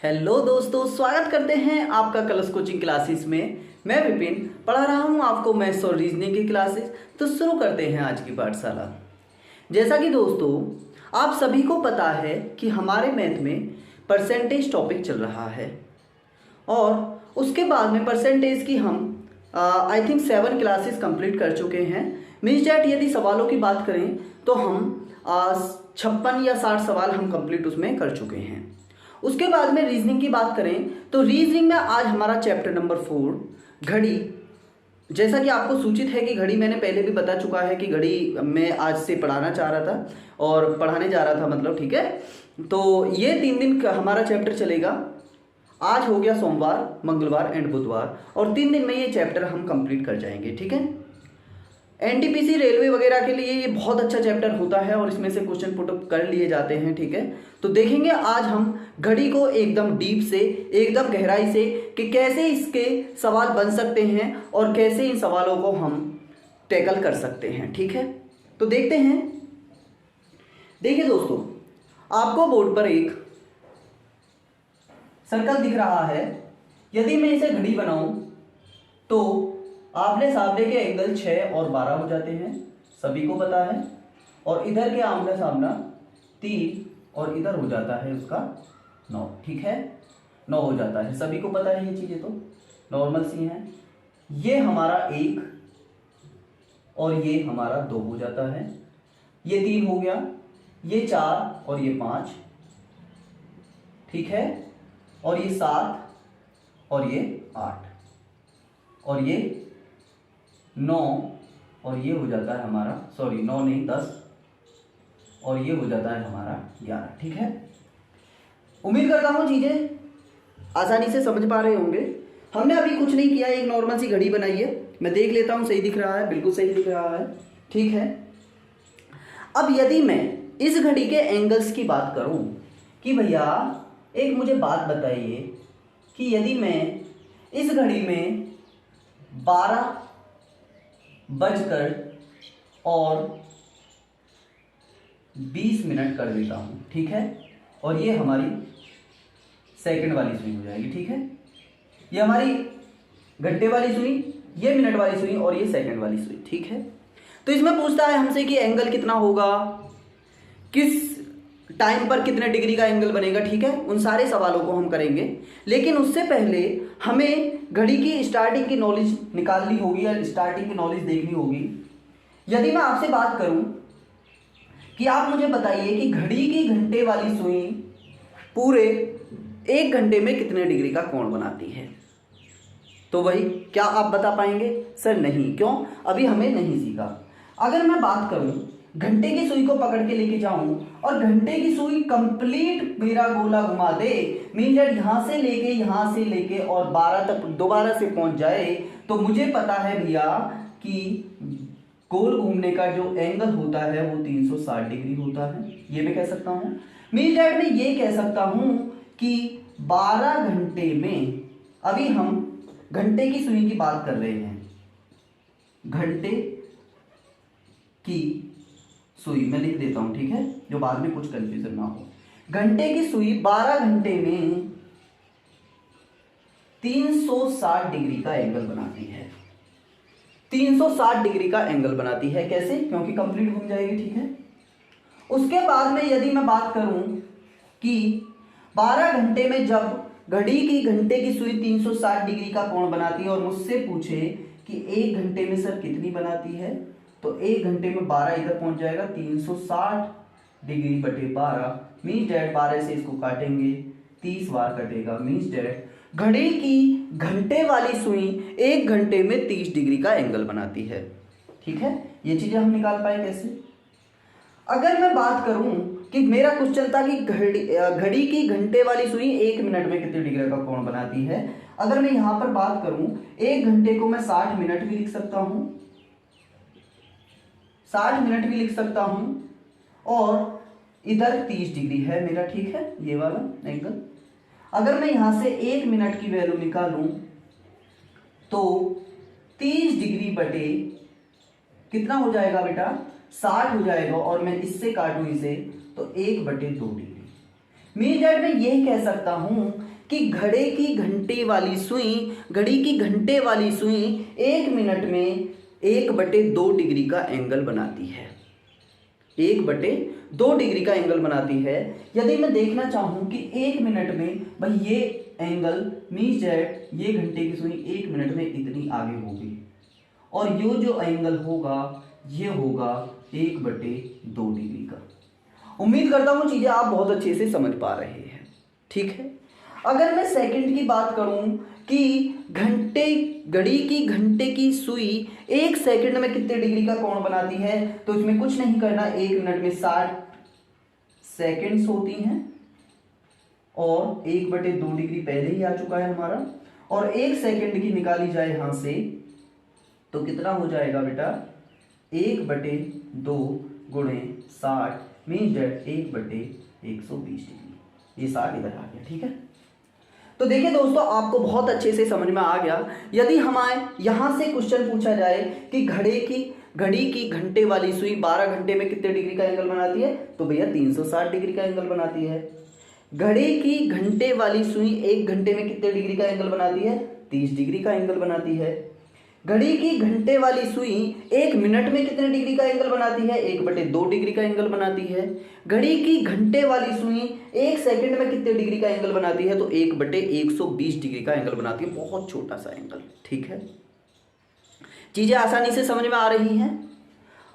Hello दोस्तों, स्वागत करते हैं आपका कलश कोचिंग क्लासेस में। मैं विपिन पढ़ा रहा हूं आपको मैथ्स और रीजनिंग की क्लासेस। तो शुरू करते हैं आज की पाठशाला। जैसा कि दोस्तों आप सभी को पता है कि हमारे मैथ में परसेंटेज टॉपिक चल रहा है और उसके बाद में परसेंटेज की हम आई थिंक 7 क्लासेस कंप्लीट कर चुके हैं। मीन्स डैट यदि सवालों की बात करें तो हम 56 या 60 सवाल हम कंप्लीट उसमें कर चुके हैं। उसके बाद में रीजनिंग की बात करें तो रीजनिंग में आज हमारा चैप्टर नंबर 4 घड़ी। जैसा कि आपको सूचित है कि घड़ी मैंने पहले भी बता चुका है कि घड़ी मैं आज से पढ़ाना चाह रहा था और पढ़ाने जा रहा था, मतलब ठीक है। तो ये 3 दिन का हमारा चैप्टर चलेगा। आज हो गया सोमवार, मंगलवार एंड बुधवार, और 3 दिन में ये चैप्टर हम कंप्लीट कर जाएंगे, ठीक है। एनटीपीसी रेलवे वगैरह के लिए ये बहुत अच्छा चैप्टर होता है और इसमें से क्वेश्चन पुट अप कर लिए जाते हैं, ठीक है। तो देखेंगे आज हम घड़ी को एकदम डीप से, एकदम गहराई से, कि कैसे इसके सवाल बन सकते हैं और कैसे इन सवालों को हम टैकल कर सकते हैं, ठीक है। तो देखते हैं। देखिए दोस्तों, आपको बोर्ड पर एक सर्कल दिख रहा है। यदि मैं इसे घड़ी बनाऊं तो आमने सामने के एंगल 6 और 12 हो जाते हैं, सभी को पता है। और इधर के आमने सामना 3 और इधर हो जाता है उसका 9, ठीक है। 9 हो जाता है, सभी को पता है ये चीज़ें, तो नॉर्मल सी हैं। ये हमारा 1 और ये हमारा 2 हो जाता है। ये 3 हो गया, ये 4 और ये 5, ठीक है। और ये 7 और ये 8 और ये 9 और ये हो जाता है हमारा, सॉरी 9 नहीं 10, और ये हो जाता है हमारा 11, ठीक है। उम्मीद करता हूँ चीज़ें आसानी से समझ पा रहे होंगे। हमने अभी कुछ नहीं किया, एक नॉर्मल सी घड़ी बनाई है। मैं देख लेता हूँ सही दिख रहा है, बिल्कुल सही दिख रहा है, ठीक है। अब यदि मैं इस घड़ी के एंगल्स की बात करूँ कि भैया एक मुझे बात बताइए कि यदि मैं इस घड़ी में 12 बजकर और 20 मिनट कर देता हूं, ठीक है। और ये हमारी सेकंड वाली सुई हो जाएगी, ठीक है। ये हमारी घंटे वाली सुई, ये मिनट वाली सुई और ये सेकंड वाली सुई, ठीक है। तो इसमें पूछता है हमसे कि एंगल कितना होगा, किस टाइम पर कितने डिग्री का एंगल बनेगा, ठीक है। उन सारे सवालों को हम करेंगे, लेकिन उससे पहले हमें घड़ी की स्टार्टिंग की नॉलेज निकालनी होगी या स्टार्टिंग की नॉलेज देखनी होगी। यदि मैं आपसे बात करूं कि आप मुझे बताइए कि घड़ी की घंटे वाली सुई पूरे 1 घंटे में कितने डिग्री का कोण बनाती है, तो वही क्या आप बता पाएंगे? सर नहीं, क्यों? अभी हमें नहीं सीखा। अगर मैं बात करूं घंटे की सुई को पकड़ के लेके जाऊं और घंटे की सुई कंप्लीट मेरा गोला घुमा दे, मीन दैट यहां से लेके और 12 तक दोबारा से पहुंच जाए, तो मुझे पता है भैया कि गोल घूमने का जो एंगल होता है वो 360 डिग्री होता है। ये मैं कह सकता हूं। मीन दैट मैं ये कह सकता हूं कि 12 घंटे में, अभी हम घंटे की सुई की बात कर रहे हैं, घंटे की सुई मैं लिख देता हूं, ठीक है, जो बाद में कुछ कंफ्यूजन ना हो। घंटे की सुई 12 घंटे में 360 डिग्री का एंगल बनाती है। 360 डिग्री का एंगल बनाती है, कैसे? क्योंकि कंप्लीट घूम जाएगी, ठीक है। उसके बाद में यदि मैं बात करूं कि 12 घंटे में जब घड़ी की घंटे की सुई 360 डिग्री का कोण बनाती है और मुझसे पूछे कि 1 घंटे में सर कितनी बनाती है, तो 1 घंटे में 12 इधर पहुंच जाएगा, 360 डिग्री बटे 12 मीन्स डैट 12 से इसको काटेंगे, 30 बार कटेगा, मीन्स डैट घड़ी की घंटे वाली सुई 1 घंटे में 30 डिग्री का एंगल बनाती है, ठीक है। ये चीजें हम निकाल पाए कैसे? अगर मैं बात करूं कि मेरा क्वेश्चन था कि घड़ी की घंटे वाली सुई 1 मिनट में कितने डिग्री का कोण बनाती है, अगर मैं यहां पर बात करूं 1 घंटे को मैं 60 मिनट भी लिख सकता हूं, 60 मिनट भी लिख सकता हूं, और इधर 30 डिग्री है मेरा, ठीक है, ये वाला एंगल। अगर मैं यहां से 1 मिनट की वैल्यू निकालूं तो 30 डिग्री बटे कितना हो जाएगा बेटा, 60 हो जाएगा, और मैं इससे काटूं इसे तो 1/2 डिग्री। मीन दैट मैं यही कह सकता हूं कि घड़ी की घंटे वाली सुई 1 मिनट में 1/2 डिग्री का एंगल बनाती है। 1/2 डिग्री का एंगल बनाती है। यदि मैं देखना चाहूं कि 1 मिनट में भाई ये एंगल मीन्स दैट ये घंटे की सुई 1 मिनट में इतनी आगे होगी और ये जो एंगल होगा ये होगा 1/2 डिग्री का। उम्मीद करता हूं चीजें आप बहुत अच्छे से समझ पा रहे हैं। ठीक है, अगर मैं सेकंड की बात करूं कि घड़ी की घंटे की सुई 1 सेकंड में कितने डिग्री का कोण बनाती है, तो इसमें कुछ नहीं करना, 1 मिनट में 60 सेकंड्स होती हैं और 1/2 डिग्री पहले ही आ चुका है हमारा, और 1 सेकंड की निकाली जाए यहां से तो कितना हो जाएगा बेटा, 1/2 गुणे 60 मीन्स दैट 1/120 डिग्री। ये 60 इधर आ गया। ठीक है, तो देखिए दोस्तों आपको बहुत अच्छे से समझ में आ गया। यदि हमारे यहां से क्वेश्चन पूछा जाए कि घड़ी की घंटे वाली सुई 12 घंटे में कितने डिग्री का एंगल बनाती है, तो भैया 360 डिग्री का एंगल बनाती है। घड़ी की घंटे वाली सुई 1 घंटे में कितने डिग्री का एंगल बनाती है, 30 डिग्री का एंगल बनाती है। घड़ी की घंटे वाली सुई 1 मिनट में कितने डिग्री का एंगल बनाती है, 1/2 डिग्री का एंगल बनाती है। घड़ी की घंटे वाली सुई 1 सेकंड में कितने डिग्री का एंगल बनाती है, तो 1/120 डिग्री का एंगल बनाती है, बहुत छोटा सा एंगल। ठीक है, चीजें आसानी से समझ में आ रही हैं।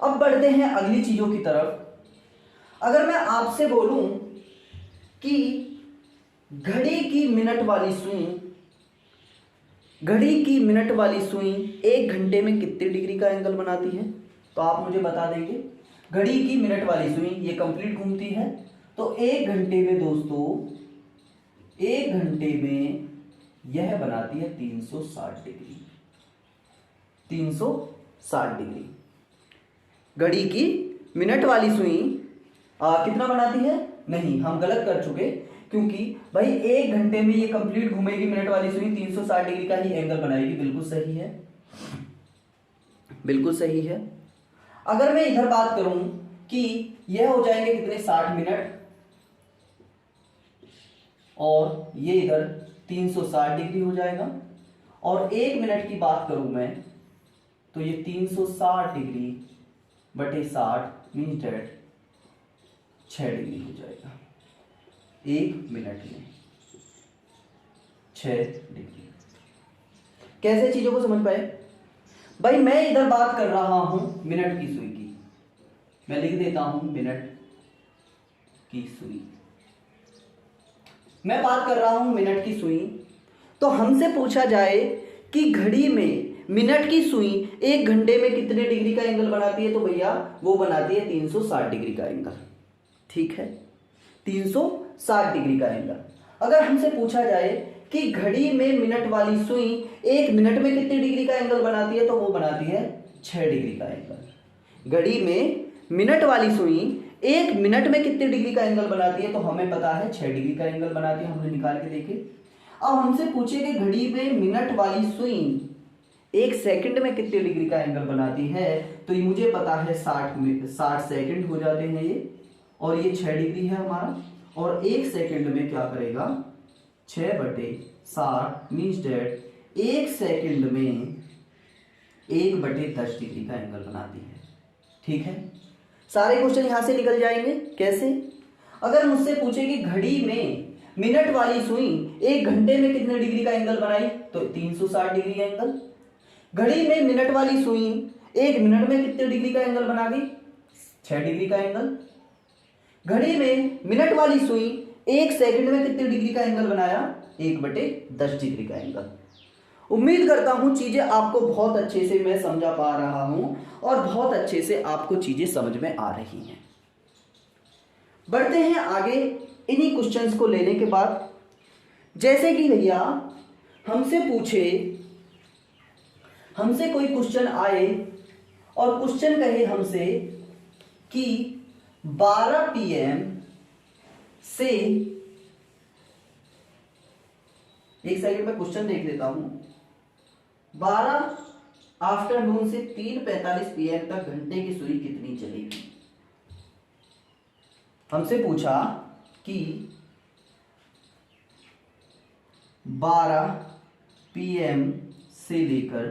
अब बढ़ते हैं अगली चीजों की तरफ। अगर मैं आपसे बोलूं कि घड़ी की मिनट वाली सुई 1 घंटे में कितने डिग्री का एंगल बनाती है, तो आप मुझे बता देंगे। घड़ी की मिनट वाली सुई ये कंप्लीट घूमती है, तो 1 घंटे में दोस्तों 1 घंटे में यह बनाती है 360 डिग्री। 360 डिग्री घड़ी की मिनट वाली सुई कितना बनाती है, नहीं हम गलत कर चुके, क्योंकि भाई 1 घंटे में ये कंप्लीट घूमेगी मिनट वाली सुई, 360 डिग्री का ही एंगल बनाएगी। बिल्कुल सही है, बिल्कुल सही है। अगर मैं इधर बात करूं कि यह हो जाएंगे कितने, 60 मिनट, और ये इधर 360 डिग्री हो जाएगा, और 1 मिनट की बात करूं मैं तो ये 360 डिग्री बटे 60 मीन्स डेट 6 डिग्री हो जाएगा। 1 मिनट में 6 डिग्री। कैसे चीजों को समझ पाए भाई, मैं इधर बात कर रहा हूं मिनट की सुई की, मैं लिख देता हूं मिनट की सुई, मैं बात कर रहा हूं मिनट की सुई। तो हमसे पूछा जाए कि घड़ी में मिनट की सुई 1 घंटे में कितने डिग्री का एंगल बनाती है, तो भैया वो बनाती है 360 डिग्री का एंगल। ठीक है, 360 डिग्री का एंगल। अगर हमसे पूछा जाए कि घड़ी में मिनट वाली सुई 1 मिनट में कितने डिग्री का एंगल बनाती है, तो वो बनाती है 6 डिग्री का एंगल। घड़ी में मिनट वाली सुई 1 मिनट में कितने डिग्री का एंगल बनाती है, तो हमें पता है 6 डिग्री का एंगल बनाती है, हमने निकाल के देखे। अब हमसे पूछे कि घड़ी में मिनट वाली सुई 1 सेकंड में कितने डिग्री का एंगल बनाती है, तो ये मुझे पता है 60 सेकंड हो जाते हैं ये, और ये 6 डिग्री है हमारा, और 1 सेकंड में क्या करेगा, 6/60 मीन्स डेट 1 सेकंड में 1/10 डिग्री का एंगल बनाती है। ठीक है, सारे क्वेश्चन यहां से निकल जाएंगे। कैसे, अगर मुझसे पूछे कि घड़ी में मिनट वाली सुई 1 घंटे में कितने डिग्री का एंगल बनाई, तो 360 डिग्री का एंगल। घड़ी में मिनट वाली सुई 1 मिनट में कितने डिग्री का एंगल बना गई, 6 डिग्री का एंगल। घड़ी में मिनट वाली सुई 1 सेकंड में कितने डिग्री का एंगल बनाया, 1/10 डिग्री का एंगल। उम्मीद करता हूं चीजें आपको बहुत अच्छे से मैं समझा पा रहा हूं और बहुत अच्छे से आपको चीजें समझ में आ रही हैं। बढ़ते हैं आगे इन्हीं क्वेश्चंस को लेने के बाद। जैसे कि भैया हमसे कोई क्वेश्चन आए और क्वेश्चन कहे हमसे कि 12 PM से, एक सेकंड में क्वेश्चन देख लेता हूं, 12 आफ्टरनून से 3:45 PM तक घंटे की सुई कितनी चलेगी। हमसे पूछा कि 12 PM से लेकर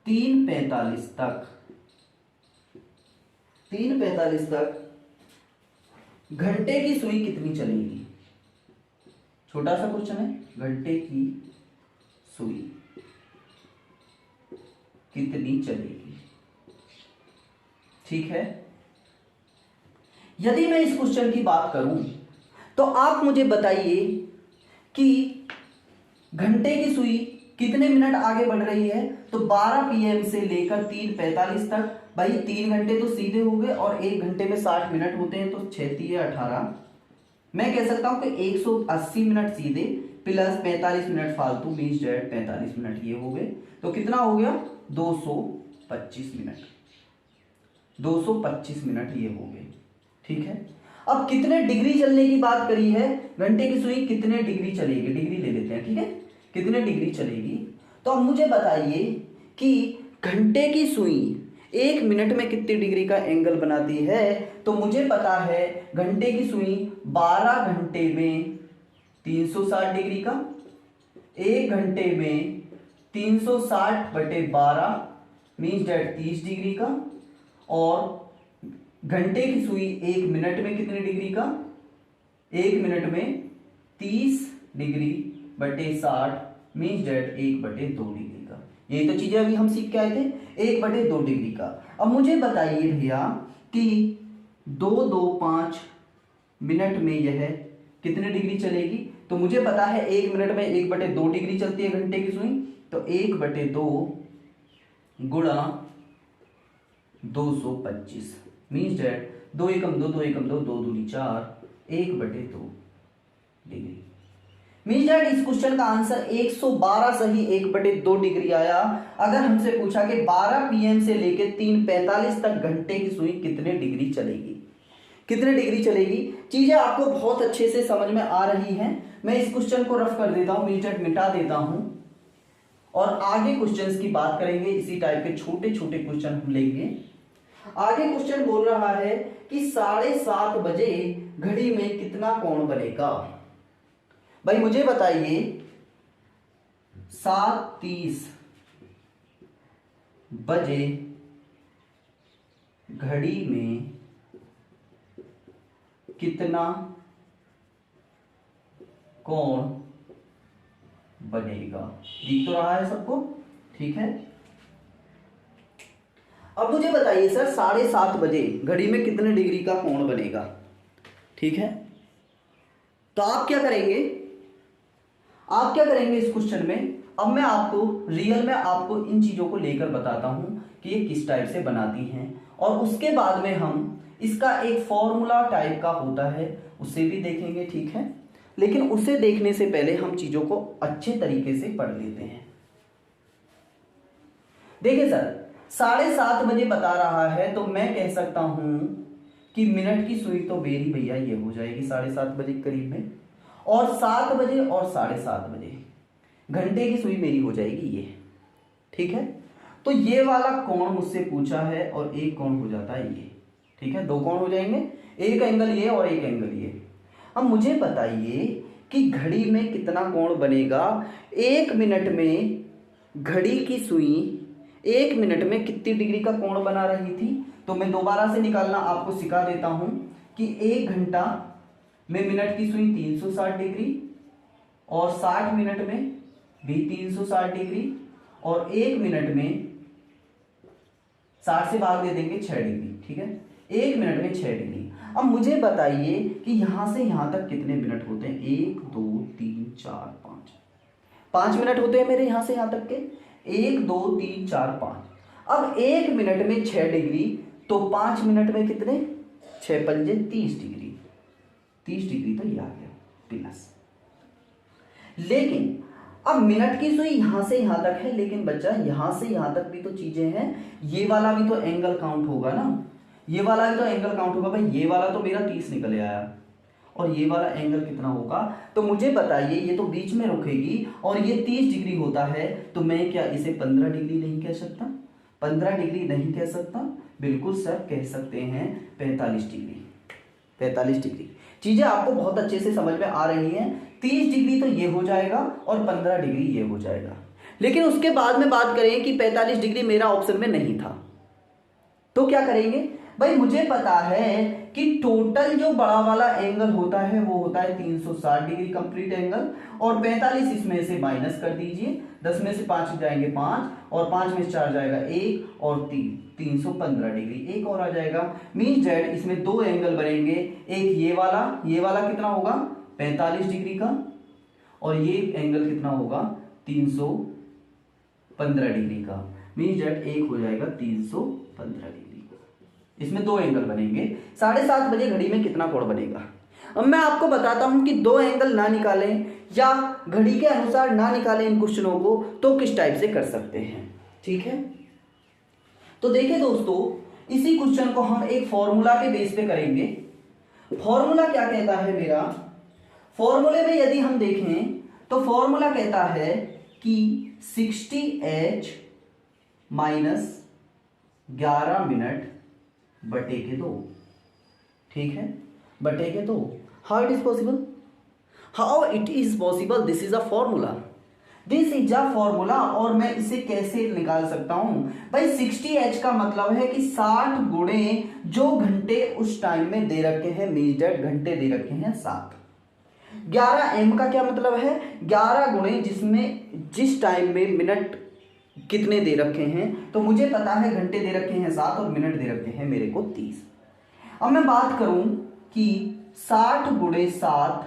3:45 तक घंटे की सुई कितनी चलेगी। छोटा सा क्वेश्चन है, घंटे की सुई कितनी चलेगी। ठीक है, यदि मैं इस क्वेश्चन की बात करूं तो आप मुझे बताइए कि घंटे की सुई कितने मिनट आगे बढ़ रही है। तो 12 PM से लेकर 3:45 तक, भाई 3 घंटे तो सीधे हो गए और 1 घंटे में 60 मिनट होते हैं, तो 6 3 18। मैं कह सकता हूं कि 180 मिनट सीधे प्लस 45 मिनट फालतू, मीन्स डेट 45 मिनट ये हो गए, तो कितना हो गया 225 मिनट। 225 मिनट ये हो गए। ठीक है, अब कितने डिग्री चलने की बात करी है, घंटे की सुई कितने डिग्री चलेगी, डिग्री ले लेते हैं। ठीक है, कितने डिग्री चलेगी। तो अब मुझे बताइए कि घंटे की सुई 1 मिनट में कितनी डिग्री का एंगल बनाती है। तो मुझे पता है घंटे की सुई 12 घंटे में 360 डिग्री का, 1 घंटे में 360/12 मीन्स डेट 30 डिग्री का, और घंटे की सुई 1 मिनट में कितने डिग्री का, 1 मिनट में 30 डिग्री बटे 60 मीन्स डेट 1/2 डिग्री का। यही तो चीजें अभी हम सीख के आए थे, 1/2 डिग्री का। अब मुझे बताइए भैया कि 225 मिनट में यह कितने डिग्री चलेगी। तो मुझे पता है 1 मिनट में 1/2 डिग्री चलती है घंटे की सुई, तो 1/2 गुणा 225 मीन्स डेट 2 एकम 2, 2 एकम 2, 2 दूनी 4, 1/2 डिग्री। मीन्स डेट इस क्वेश्चन का आंसर 112 सही 1/2 डिग्री आया। अगर हमसे पूछा कि 12 PM से लेकर 3:45 तक घंटे की सुई कितने डिग्री चलेगी, कितने डिग्री चलेगी। चीजें आपको बहुत अच्छे से समझ में आ रही हैं। मैं इस क्वेश्चन को रफ कर देता हूं, मीन्स डेट मिटा देता हूं, और आगे क्वेश्चंस की बात करेंगे। इसी टाइप के छोटे छोटे क्वेश्चन हम लेंगे। आगे क्वेश्चन बोल रहा है कि 7:30 बजे घड़ी में कितना कोण बनेगा। भाई मुझे बताइए 7:30 बजे घड़ी में कितना कोण बनेगा। दिख तो रहा है सबको, ठीक है। अब मुझे बताइए सर 7:30 बजे घड़ी में कितने डिग्री का कोण बनेगा। ठीक है, तो आप क्या करेंगे, आप क्या करेंगे इस क्वेश्चन में। अब मैं आपको रियल में आपको इन चीजों को लेकर बताता हूं कि ये किस टाइप से बनाती हैं, और उसके बाद में हम इसका एक फॉर्मूला टाइप का होता है उसे भी देखेंगे। ठीक है, लेकिन उसे देखने से पहले हम चीजों को अच्छे तरीके से पढ़ लेते हैं। देखिए सर 7:30 बजे बता रहा है, तो मैं कह सकता हूं कि मिनट की सुई तो मेरी भैया ये हो जाएगी 7:30 बजे के करीब में, और 7 बजे और 7:30 बजे घंटे की सुई मेरी हो जाएगी ये। ठीक है, तो ये वाला कोण मुझसे पूछा है और एक कोण हो जाता है ये। ठीक है, 2 कोण हो जाएंगे, एक एंगल ये और एक एंगल ये। अब मुझे बताइए कि घड़ी में कितना कोण बनेगा। 1 मिनट में घड़ी की सुई 1 मिनट में कितनी डिग्री का कोण बना रही थी। तो मैं दोबारा से निकालना आपको सिखा देता हूं कि 1 घंटा में मिनट की सुई 360 डिग्री, और 60 मिनट में भी 360 डिग्री, और 1 मिनट में 60 से भाग दे देंगे 6 डिग्री। ठीक है, 1 मिनट में 6 डिग्री। अब मुझे बताइए कि यहां से यहां तक कितने मिनट होते हैं। 1 2 3 4 5 मिनट होते हैं मेरे यहां से यहां तक के। 1 2 3 4 5। अब 1 मिनट में 6 डिग्री, तो 5 मिनट में कितने, 6 पंजे 30 डिग्री। 30 डिग्री तो ये आ गया प्लस। लेकिन अब मिनट की सुई यहां से यहां तक है, लेकिन बच्चा यहां से यहां तक भी तो चीजें हैं। ये वाला भी तो एंगल काउंट होगा ना, ये वाला भी तो एंगल काउंट होगा। भाई ये वाला तो मेरा 30 निकल आया, और ये वाला एंगल कितना होगा। तो मुझे बताइए, ये तो बीच में रुकेगी और ये 30 डिग्री होता है, तो मैं क्या इसे 15 डिग्री नहीं कह सकता। 15 डिग्री नहीं कह सकता, बिल्कुल सर कह सकते हैं 45 डिग्री। 45 डिग्री। चीजें आपको बहुत अच्छे से समझ में आ रही हैं। 30 डिग्री तो ये हो जाएगा और 15 डिग्री ये हो जाएगा। लेकिन उसके बाद में बात करें कि 45 डिग्री मेरा ऑप्शन में नहीं था, तो क्या करेंगे भाई, मुझे पता है कि टोटल जो बड़ा वाला एंगल होता है वो होता है 360 डिग्री कंप्लीट एंगल, और 45 इसमें से माइनस कर दीजिए, 10 में से 5 जाएंगे 5 और 5 में से 4 जाएगा 1 और 315 डिग्री। एक और आ जाएगा, मीन जेड इसमें दो एंगल बनेंगे, एक ये वाला कितना होगा 45 डिग्री का, और ये एंगल कितना होगा 315 डिग्री का। मीन जेड एक हो जाएगा 315 डिग्री। इसमें दो एंगल बनेंगे। 7:30 बजे घड़ी में कितना कोण बनेगा। अब मैं आपको बताता हूं कि दो एंगल ना निकालें या घड़ी के अनुसार ना निकालें इन क्वेश्चनों को, तो किस टाइप से कर सकते हैं। ठीक है, तो देखिए दोस्तों, इसी क्वेश्चन को हम एक फॉर्मूला के बेस पे करेंगे। फॉर्मूला क्या कहता है मेरा, फॉर्मूले में यदि हम देखें तो फॉर्मूला कहता है कि 60h माइनस 11 मिनट बटे के 2। ठीक है, बटे के 2। How it is possible, how it is possible, this is a formula, this is a formula. और मैं इसे कैसे निकाल सकता हूं भाई, 60h का मतलब है कि 60 गुणे जो घंटे उस टाइम में दे रखे हैं, मीन दैट घंटे दे रखे हैं 7। 11m का क्या मतलब है, 11 गुणे जिस टाइम में मिनट कितने दे रखे हैं, तो मुझे पता है घंटे दे रखे हैं 7 और मिनट दे रखे हैं मेरे को 30। अब मैं बात करूं कि 60 गुणे 7,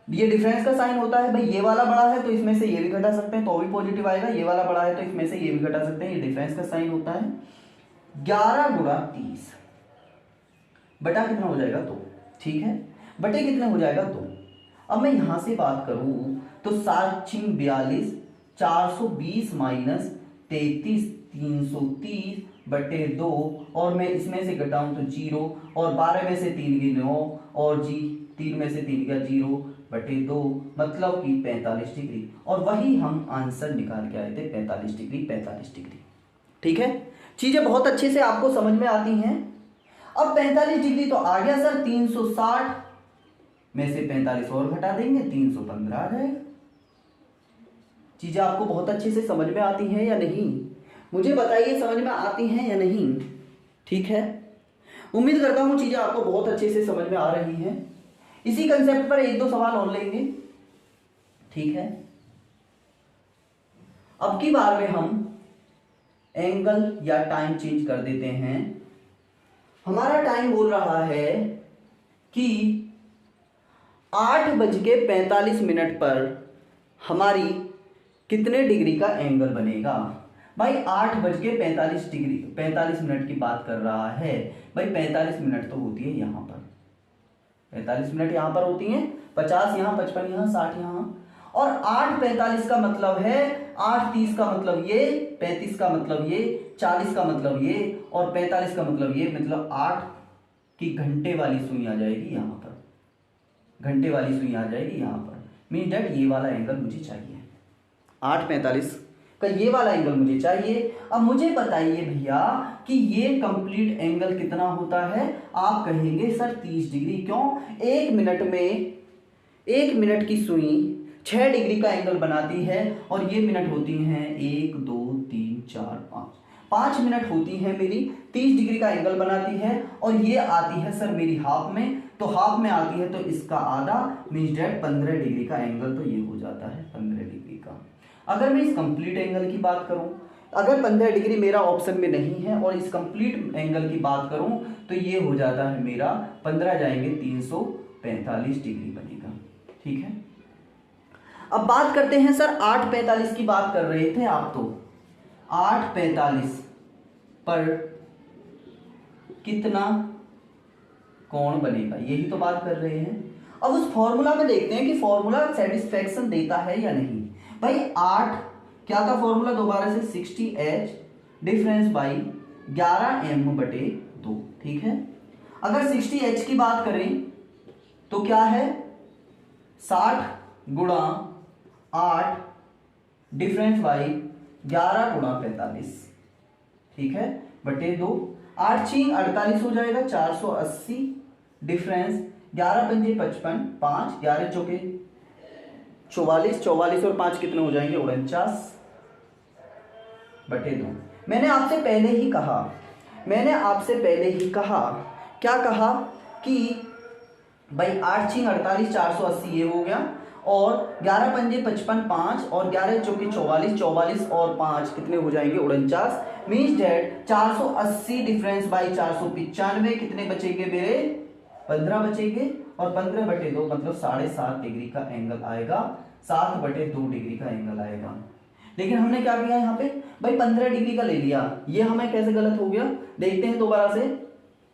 ये डिफरेंस का साइन होता है भाई, ये वाला बड़ा है तो इसमें से ये भी घटा सकते हैं तो भी पॉजिटिव आएगा, ये वाला बड़ा है तो इसमें से ये भी घटा सकते हैं, ये डिफरेंस का साइन होता है। 11 गुणा 30 बटा कितना हो जाएगा 2। ठीक है, बटे कितने हो जाएगा 2। अब मैं यहां से बात करूं तो 7 6 42, 420 माइनस 33 330 बटे 2, और मैं इसमें से घटाऊं तो 0, और 12 में से 3 की 9, और जी 3 में से 3 का 0 बटे 2, मतलब कि 45 डिग्री। और वही हम आंसर निकाल के आए थे, 45 डिग्री 45 डिग्री। ठीक है, चीजें बहुत अच्छे से आपको समझ में आती हैं। अब 45 डिग्री तो आ गया सर, 360 में से 45 और घटा देंगे, 315 आ जाएगा। चीजें आपको बहुत अच्छे से समझ में आती हैं या नहीं, मुझे बताइए, समझ में आती हैं या नहीं। ठीक है, उम्मीद करता हूं चीजें आपको बहुत अच्छे से समझ में आ रही हैं। इसी कंसेप्ट पर एक दो सवाल और लेंगे। ठीक है, अब की बार में हम एंगल या टाइम चेंज कर देते हैं। हमारा टाइम बोल रहा है कि 8:45 पर हमारी कितने डिग्री का एंगल बनेगा। भाई 8:45 डिग्री 45 मिनट की बात कर रहा है भाई, 45 मिनट तो होती है यहाँ पर, 45 मिनट यहाँ पर होती हैं, 50 यहाँ, 55 यहाँ, 60 यहाँ, और 8:45 का मतलब है 8:30 का मतलब ये, 35 का मतलब ये, 40 का मतलब ये, और 45 का मतलब ये, मतलब 8 की घंटे वाली सुई आ जाएगी यहाँ पर, घंटे वाली सुई आ जाएगी यहाँ पर। मीन दैट ये वाला एंगल मुझे चाहिए, 8:45 का ये वाला एंगल मुझे चाहिए। अब मुझे बताइए भैया कि ये कंप्लीट एंगल कितना होता है। आप कहेंगे सर 30 डिग्री। क्यों, एक मिनट की सुई 6 डिग्री का एंगल बनाती है, और ये मिनट होती हैं 1 2 3 4 5 मिनट होती है मेरी, 30 डिग्री का एंगल बनाती है, और ये आती है सर मेरी हाफ में, तो हाफ में आती है तो इसका आधा, मीन्स डेट 15 डिग्री का एंगल तो ये हो जाता है 15 डिग्री का। अगर मैं इस कंप्लीट एंगल की बात करूं, अगर 15 डिग्री मेरा ऑप्शन में नहीं है और इस कंप्लीट एंगल की बात करूं, तो ये हो जाता है मेरा 15 जाएंगे 345 डिग्री बनेगा। ठीक है, अब बात करते हैं सर 8:45 की बात कर रहे थे आप, तो 8:45 पर कितना कोण बनेगा, यही तो बात कर रहे हैं। अब उस फॉर्मूला में देखते हैं कि फॉर्मूला सेटिस्फेक्शन देता है या नहीं। भाई 8 क्या था फॉर्मूला, दोबारा से 60h डिफरेंस बाई 11m बटे 2। ठीक है, अगर 60h की बात करें तो क्या है, 60 गुणा 8 डिफरेंस बाई 11 गुणा 45। ठीक है, बटे 2, 8 6 48 हो जाएगा, 480 डिफरेंस 11 पंजे 55, 5 11 चौके 44, 44 और 5 कितने हो जाएंगे 49 बटे 2। मैंने आपसे पहले ही कहा क्या कहा कि भाई 8 छिंग 48, 480 ये हो गया, और 11 पंजे 55, 5 और 11 चौके 44, 44 और 5 कितने हो जाएंगे 49। मीन्स डेट 480 डिफरेंस बाई 495 कितने बचेंगे मेरे 15 बचेंगे, और 15 बटे 2 मतलब 7.5 डिग्री का एंगल आएगा, 7 बटे 2 डिग्री का एंगल आएगा। लेकिन हमने क्या किया यहाँ पे भाई 15 डिग्री का ले लिया, ये हमें कैसे गलत हो गया देखते हैं दोबारा से।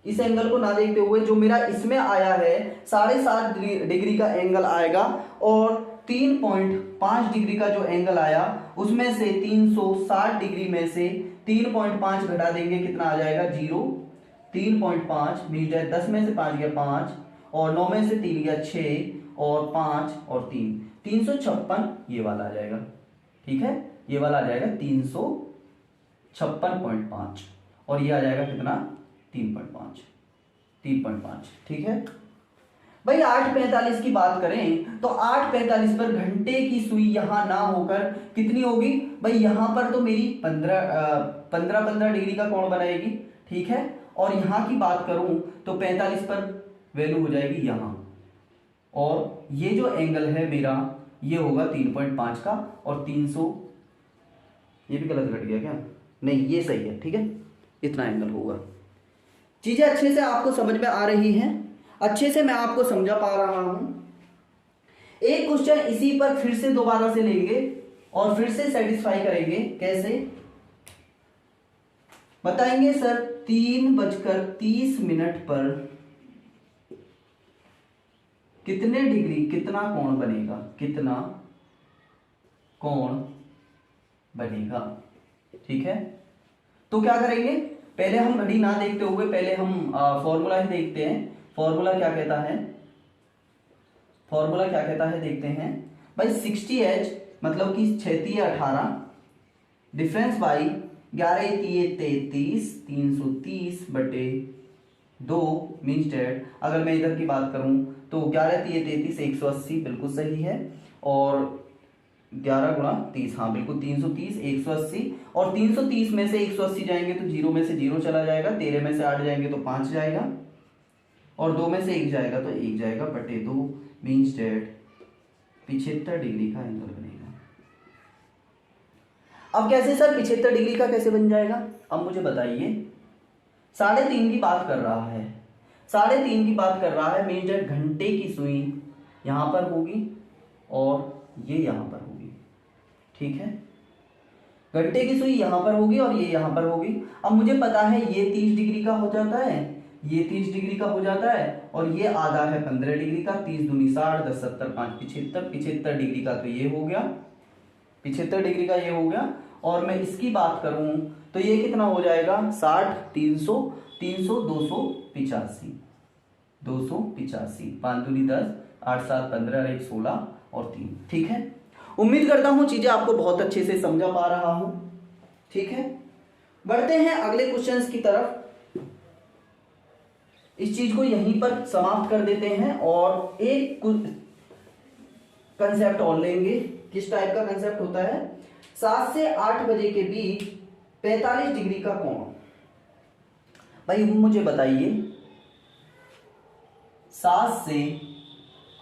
इस एंगल को ना देखते हुए जो मेरा इसमें आया है 7.5 डिग्री का एंगल आएगा, और 3.5 डिग्री का जो एंगल आया उसमें से 360 डिग्री में से 3.5 घटा देंगे कितना आ जाएगा 0। 3.5 मीन 10 में से 5 गया 5, और 9 में से 3 गया 6, और 5 और 3 356 ये वाला आ जाएगा। ठीक है, ये वाला आ जाएगा 356.5, और ये आ जाएगा कितना 3.5। ठीक है भाई। 8:45 की बात करें तो 8:45 पर घंटे की सुई यहां ना होकर कितनी होगी भाई, यहां पर तो मेरी 15 डिग्री का कोण बनाएगी। ठीक है, और यहां की बात करूं तो 45 पर वैल्यू हो जाएगी यहां, और ये जो एंगल है मेरा ये होगा 3.5 का, और 300 ये भी गलत घट गया क्या, नहीं ये सही है। ठीक है, इतना एंगल होगा। चीजें अच्छे से आपको समझ में आ रही हैं, अच्छे से मैं आपको समझा पा रहा हूं। एक क्वेश्चन इसी पर फिर से दोबारा से लेंगे और फिर से सेटिस्फाई करेंगे। कैसे बताएंगे सर? 3:30 पर कितने डिग्री कितना कोण बनेगा, कितना कोण बनेगा। ठीक है, तो क्या करेंगे, पहले हम घड़ी ना देखते हुए पहले हम फॉर्मूला ही देखते हैं। फॉर्मूला क्या कहता है देखते हैं भाई। 60H मतलब कि 6 18 डिफरेंस बाई 11 33 330 बटे 2 मीन्स डेट। अगर मैं इधर की बात करूं तो 11 33 180 बिल्कुल सही है, और 11 गुणा 30 हाँ बिल्कुल 330 180, और 330 में से 180 जाएंगे तो 0 में से 0 चला जाएगा, 13 में से 8 जाएंगे तो 5 जाएगा, और 2 में से 1 जाएगा तो 1 जाएगा बटे 2 मीन्स डेट 75 डिग्री का एंगल बनेगा। अब कैसे सर 75 डिग्री का कैसे बन जाएगा, अब मुझे बताइए। 3.5 की बात कर रहा है, 3.5 की बात कर रहा है, मीन्स डेट घंटे की सुई यहां पर होगी और ये यहां पर होगी। ठीक है, घंटे की सुई यहां पर होगी और ये यहां पर होगी। अब मुझे पता है ये 30 डिग्री का हो जाता है, ये 30 डिग्री का हो जाता है, और ये आधा है 15 डिग्री का। 30 दूनी 60, 10 70 5 75, 75 डिग्री का तो ये हो गया, 75 डिग्री का ये हो गया। और मैं इसकी बात करूं तो ये कितना हो जाएगा 60 300 300 285 285, 5 दूनी 10, 8 7 15 1 16 और 3। ठीक है, उम्मीद करता हूं चीजें आपको बहुत अच्छे से समझा पा रहा हूं। ठीक है, बढ़ते हैं अगले क्वेश्चंस की तरफ। इस चीज को यहीं पर समाप्त कर देते हैं और एक कंसेप्ट और लेंगे। किस टाइप का कंसेप्ट होता है? 7 से 8 बजे के बीच 45 डिग्री का कोण। भाई मुझे बताइए 7 से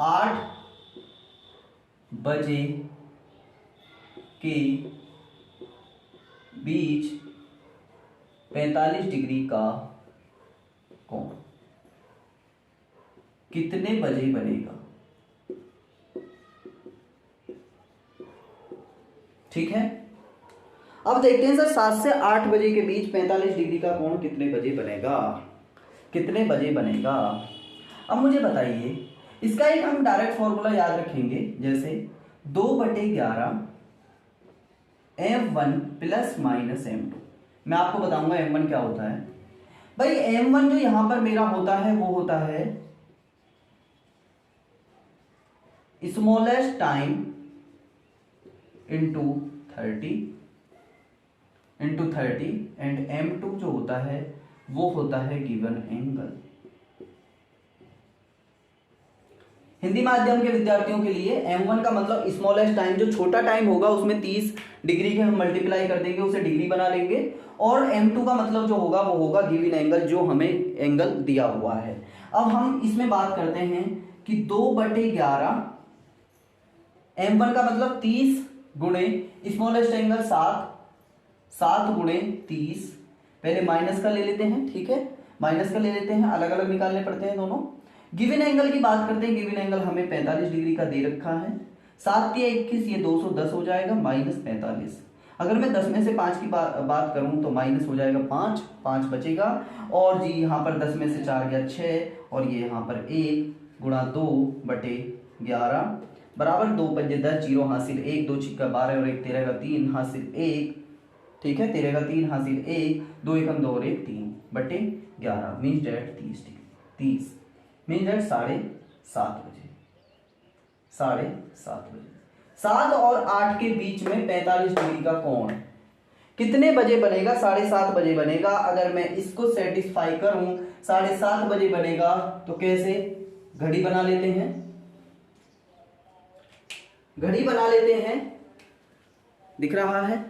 8 बजे के बीच 45 डिग्री का कोण कितने बजे बनेगा? ठीक है, अब देखते हैं सर 7 से 8 बजे के बीच 45 डिग्री का कोण कितने बजे बनेगा, कितने बजे बनेगा। अब मुझे बताइए, इसका एक हम डायरेक्ट फॉर्मूला याद रखेंगे, जैसे 2/11 m1 प्लस माइनस m2। मैं आपको बताऊंगा m1 क्या होता है। भाई m1 जो यहां पर मेरा होता है वो होता है smallest time into 30 and m2 जो होता है वो होता है गिवन एंगल। हिंदी माध्यम के विद्यार्थियों के लिए m1 का मतलब स्मॉलेस्ट टाइम, जो छोटा टाइम होगा उसमें 30 डिग्री के हम मल्टीप्लाई कर देंगे, उसे डिग्री बना लेंगे। और m2 का मतलब जो होगा वो होगा गिवन एंगल, जो हमें एंगल दिया हुआ है। अब हम इसमें बात करते हैं कि 2/11 m1 का मतलब 30 गुणे स्मॉलेस्ट एंगल 7 गुणे 30, पहले माइनस का ले लेते हैं, ठीक है, माइनस का ले लेते हैं, अलग अलग निकालने पड़ते हैं दोनों। गिवन एंगल की बात करते हैं, गिवन एंगल हमें 45 डिग्री का दे रखा है। 7 या 21, ये 210 हो जाएगा, -45। अगर मैं 10 में से 5 की बात करूं तो माइनस हो जाएगा 5 बचेगा। और जी यहाँ पर 10 में से 4 गया 6, और ये यहाँ पर 1 गुणा 2/11 बराबर 2 पंजे 10, 0 हासिल 1, 2 छिक्का 12 और 1 13 का 3 हासिल 1, ठीक है, 13 का 3 हासिल 1, 2 एकम 2 और 1 3/11 मीन्स डेट 30 डिग्री, 30 मीन्स डेट 7:30 बजे, 7:30 7 और 8 के बीच में 45 डिग्री का कोण कितने बजे बनेगा? 7:30 बजे बनेगा। अगर मैं इसको सेटिस्फाई करूं 7:30 बजे बनेगा तो कैसे? घड़ी बना लेते हैं, घड़ी बना लेते हैं। दिख रहा है?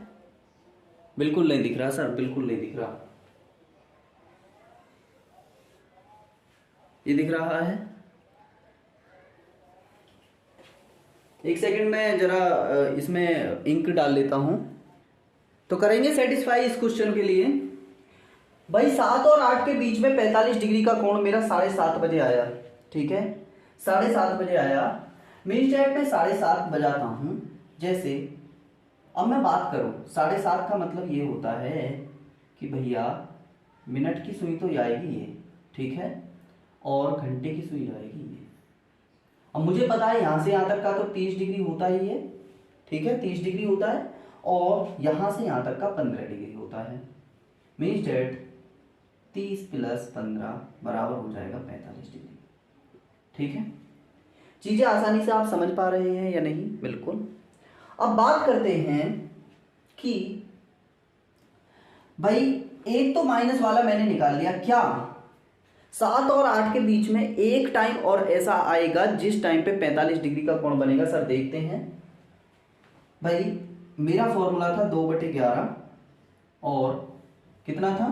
बिल्कुल नहीं दिख रहा सर, बिल्कुल नहीं दिख रहा। ये दिख रहा है? एक सेकंड में जरा इसमें इंक डाल लेता हूं, तो करेंगे सेटिस्फाई इस क्वेश्चन के लिए। भाई 7 और 8 के बीच में 45 डिग्री का कोण मेरा 7:30 बजे आया, ठीक है, 7:30 बजे आया। मीन्स डेट में 7:30 बजाता हूं। जैसे अब मैं बात करूं 7:30 का मतलब ये होता है कि भैया मिनट की सुई तो आएगी ये, ठीक है, और घंटे की सुई आएगी ये। अब मुझे पता है यहां से यहां तक का तो 30 डिग्री होता ही है, ठीक है, 30 डिग्री होता है, और यहां से यहां तक का 15 डिग्री होता है। मीन्स डेट 30 + 15 बराबर हो जाएगा 45 डिग्री, ठीक है। चीजें आसानी से आप समझ पा रहे हैं या नहीं? बिल्कुल। अब बात करते हैं कि भाई एक तो माइनस वाला मैंने निकाल लिया, क्या 7 और 8 के बीच में एक टाइम और ऐसा आएगा जिस टाइम पे 45 डिग्री का कोण बनेगा। सर देखते हैं। भाई मेरा फॉर्मूला था 2/11 और कितना था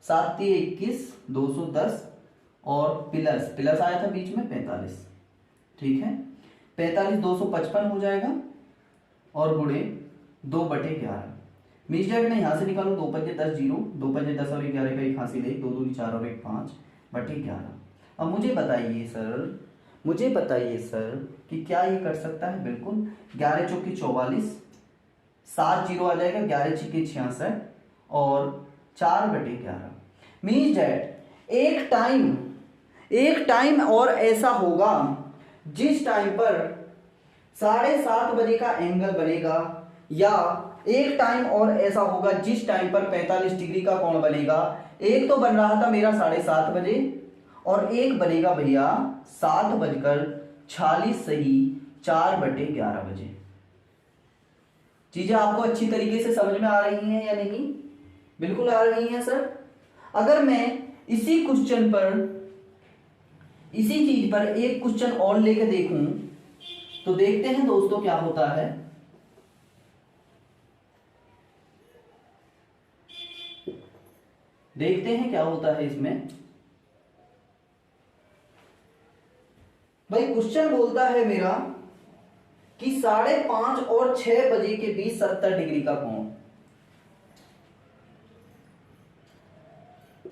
7 × 21 210 और प्लस आया था बीच में 45, ठीक है, 45 255 हो जाएगा और गुणे 2/11। मीन्स डेट में यहां से निकालो 2 पंजे 10 0, 2 पंजे 10 और 11 का 1 हासिल 1, 2 दूनी 4 और 1 5/11। अब मुझे बताइए सर कि क्या ये कर सकता है? बिल्कुल। 11 चौकी 44, 7 0 आ जाएगा, 11 छिके 66 और 4/11। मीन्स डेट एक टाइम और ऐसा होगा जिस टाइम पर 7:30 बजे का एंगल बनेगा, या एक टाइम और ऐसा होगा जिस टाइम पर 45 डिग्री का कोण बनेगा। एक तो बन रहा था मेरा 7:30 बजे और एक बनेगा भैया 7:46 सही 4/11 बजे। चीजें आपको अच्छी तरीके से समझ में आ रही हैं या नहीं? बिल्कुल आ रही हैं सर। अगर मैं इसी चीज पर एक क्वेश्चन और लेके देखूं तो देखते हैं दोस्तों क्या होता है। देखते हैं क्या होता है इसमें। भाई क्वेश्चन बोलता है मेरा कि 5:30 और 6 बजे के बीच 70 डिग्री का कोण,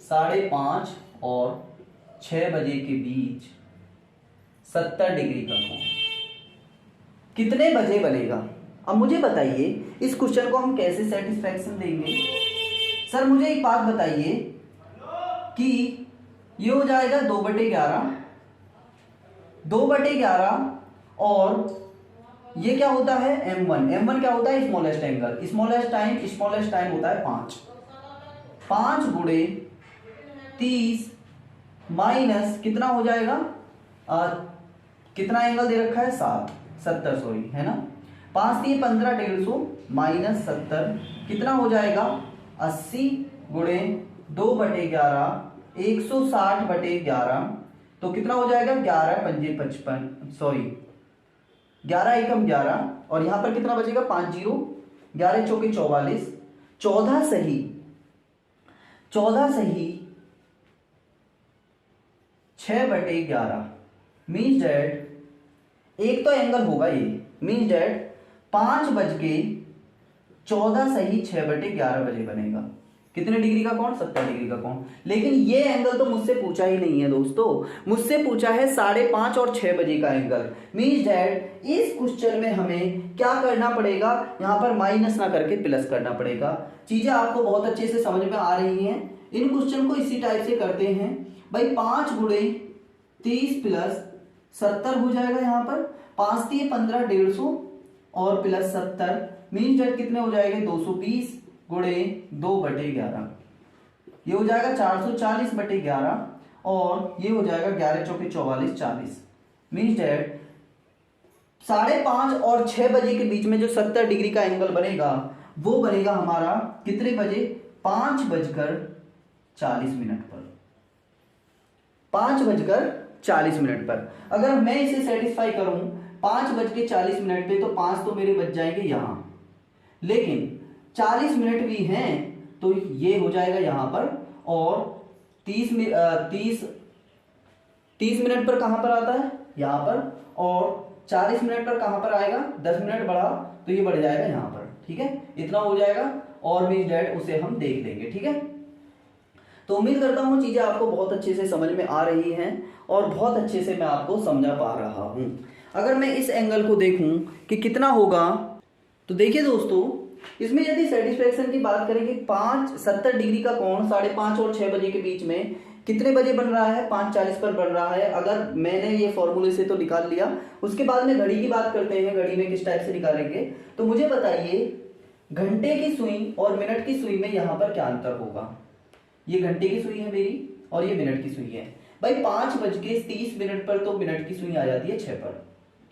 5:30 और 6 बजे के बीच 70 डिग्री का कोण कितने बजे बनेगा? अब मुझे बताइए इस क्वेश्चन को हम कैसे सेटिस्फैक्शन देंगे। सर मुझे एक बात बताइए कि ये हो जाएगा 2/11 और ये क्या होता है m1 क्या होता है? स्मॉलेस्ट एंगल, स्मॉलेस्ट टाइम होता है 5 गुणे 30 माइनस कितना हो जाएगा, कितना एंगल दे रखा है 70 सॉरी, है ना। 5 × 15 150 माइनस 70 कितना हो जाएगा 80 गुणे 2/11 160/11 तो कितना हो जाएगा 11 पंजे 55, सॉरी 11 एकम 11, और यहां पर कितना बचेगा 5 जीरो, 11 चौके 44, 14 सही 6/11 मीन्स डैट एक तो एंगल होगा ये, मीन्स डैट 5/14 सही 6/11 बजे बनेगा। कितने डिग्री का कोण 70 डिग्री का कोण। लेकिन ये एंगल तो मुझसे पूछा ही नहीं है दोस्तों, मुझसे पूछा है 5:30 और 6 बजे का एंगल। मीन्स डैट इस क्वेश्चन में हमें क्या करना पड़ेगा, यहां पर माइनस ना करके प्लस करना पड़ेगा। चीजें आपको बहुत अच्छे से समझ में आ रही हैं। इन क्वेश्चन को इसी टाइप से करते हैं भाई। 5 गुणे 30 प्लस 70 हो जाएगा, यहाँ पर 5 3 15 150 और प्लस 70 मीन्स डेट कितने हो जाएंगे 220 गुणे 2/11, ये हो जाएगा 440/11 और ये हो जाएगा 11 चौके 44 40 मीन्स डेट 5:30 और 6 बजे के बीच में जो 70 डिग्री का एंगल बनेगा वो बनेगा हमारा कितने बजे 5:40 पर, 5:40 पर। अगर मैं इसे सेटिस्फाई करूं 5:40 पे तो 5 तो मेरे बच जाएंगे यहां, लेकिन 40 मिनट भी हैं तो ये हो जाएगा यहां पर, और 30 मिनट पर कहां पर आता है यहां पर, और 40 मिनट पर कहां पर आएगा 10 मिनट बढ़ा तो ये बढ़ जाएगा यहां पर। ठीक है, इतना हो जाएगा और मीन्स डैट उसे हम देख लेंगे। ठीक है, तो उम्मीद करता हूं चीजें आपको बहुत अच्छे से समझ में आ रही हैं और बहुत अच्छे से मैं आपको समझा पा रहा हूं। अगर मैं इस एंगल को देखूं कि कितना होगा, तो देखिए दोस्तों, इसमें यदि सेटिस्फेक्शन की बात करें कि 70 डिग्री का कोण 5:30 और 6 बजे के बीच में कितने बजे बन रहा है 5:40 पर बन रहा है। अगर मैंने ये फॉर्मूले से तो निकाल लिया, उसके बाद में घड़ी की बात करते हैं, घड़ी में किस टाइप से निकालेंगे। तो मुझे बताइए घंटे की सुई और मिनट की सुई में यहाँ पर क्या अंतर होगा। ये घंटे की सुई है मेरी और ये मिनट की सुई है भाई। 5:30 पर तो मिनट की सुई आ जाती है 6 पर।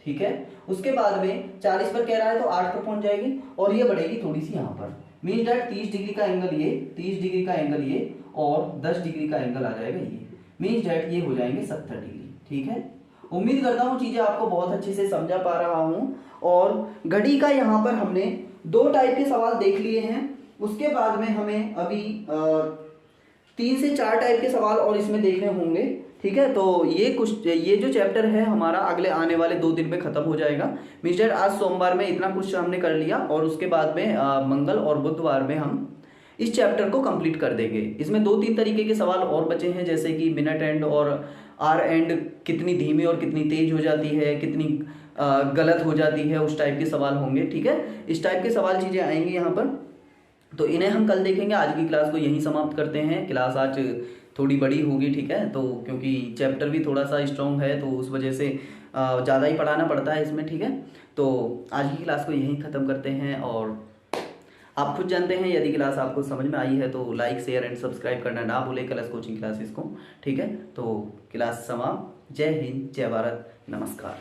ठीक है, उसके बाद में 40 पर कह रहा है तो 8 पर पहुंच जाएगी और ये बढ़ेगी थोड़ी सी यहाँ पर। मीन्स डैट 30 डिग्री का एंगल ये, 30 डिग्री का एंगल ये और 10 डिग्री का एंगल आ जाएगा ये। मीन्स डैट ये हो जाएंगे 70 डिग्री। ठीक है, उम्मीद करता हूँ चीजें आपको बहुत अच्छे से समझा पा रहा हूँ। और घड़ी का यहाँ पर हमने 2 टाइप के सवाल देख लिए हैं, उसके बाद में हमें अभी 3 से 4 टाइप के सवाल और इसमें देखने होंगे। ठीक है, तो ये जो चैप्टर है हमारा अगले आने वाले 2 दिन में खत्म हो जाएगा। मिस्टर आज सोमवार में इतना कुछ हमने कर लिया और उसके बाद में मंगल और बुधवार में हम इस चैप्टर को कंप्लीट कर देंगे। इसमें 2-3 तरीके के सवाल और बचे हैं, जैसे कि मिनट एंड और आर एंड कितनी धीमी और कितनी तेज हो जाती है, कितनी गलत हो जाती है, उस टाइप के सवाल होंगे। ठीक है, इस टाइप के सवाल चीज़ें आएंगी यहाँ पर, तो इन्हें हम कल देखेंगे। आज की क्लास को यहीं समाप्त करते हैं। क्लास आज थोड़ी बड़ी होगी। ठीक है, तो क्योंकि चैप्टर भी थोड़ा सा स्ट्रॉन्ग है तो उस वजह से ज़्यादा ही पढ़ाना पड़ता है इसमें। ठीक है, तो आज की क्लास को यहीं ख़त्म करते हैं और आप खुद जानते हैं यदि क्लास आपको समझ में आई है तो लाइक शेयर एंड सब्सक्राइब करना ना भूलें कलर्स कोचिंग क्लासेस को। ठीक है, तो क्लास समाप्त। जय हिंद, जय भारत, नमस्कार।